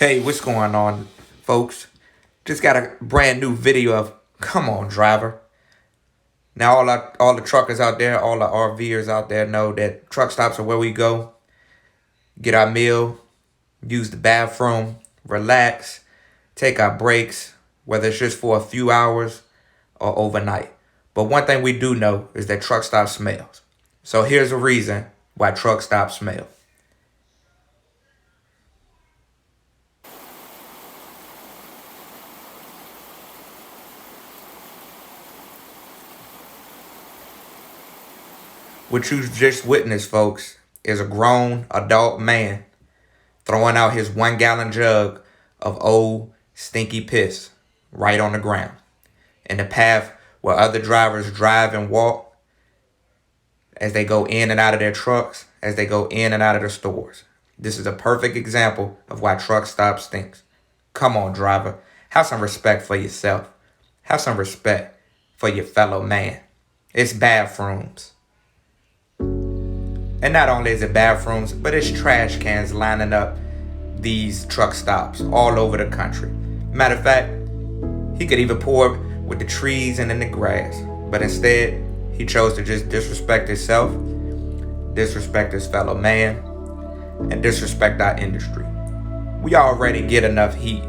Hey, what's going on, folks? Just got a brand new video of Come On Driver. Now, all the truckers out there, all the RVers out there know that truck stops are where we go, get our meal, use the bathroom, relax, take our breaks, whether it's just for a few hours or overnight. But one thing we do know is that truck stop smells. So here's a reason why truck stops smell. What you just witnessed, folks, is a grown adult man throwing out his 1 gallon jug of old stinky piss right on the ground in the path where other drivers drive and walk as they go in and out of their trucks, as they go in and out of the stores. This is a perfect example of why truck stop stinks. Come on, driver. Have some respect for yourself. Have some respect for your fellow man. It's bathrooms. And not only is it bathrooms, but it's trash cans lining up these truck stops all over the country. Matter of fact, he could even pour with the trees and in the grass. But instead, he chose to just disrespect himself, disrespect his fellow man, and disrespect our industry. We already get enough heat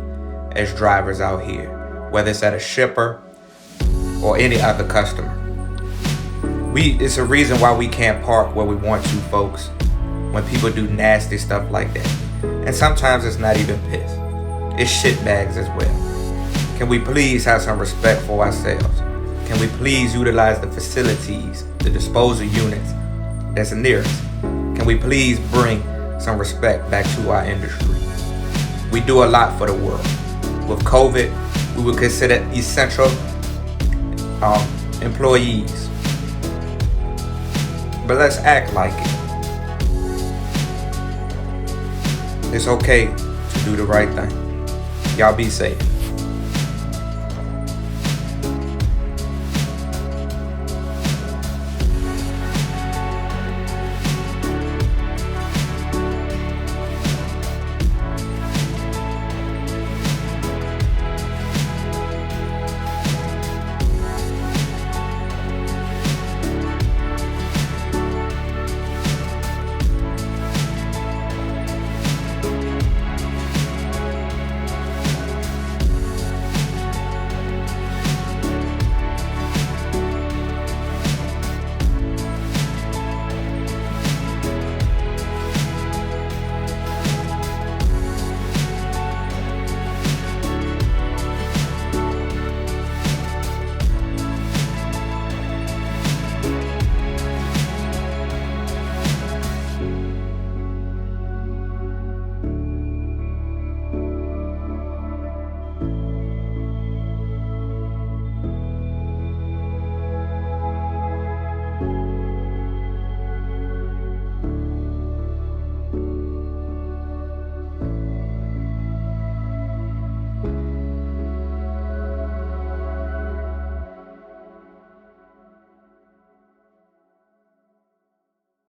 as drivers out here, whether it's at a shipper or any other customer. It's a reason why we can't park where we want to, folks, when people do nasty stuff like that. And sometimes it's not even piss. It's shit bags as well. Can we please have some respect for ourselves? Can we please utilize the facilities, the disposal units that's near us? Can we please bring some respect back to our industry? We do a lot for the world. With COVID, we would consider essential employees. But let's act like it. It's okay to do the right thing. Y'all be safe.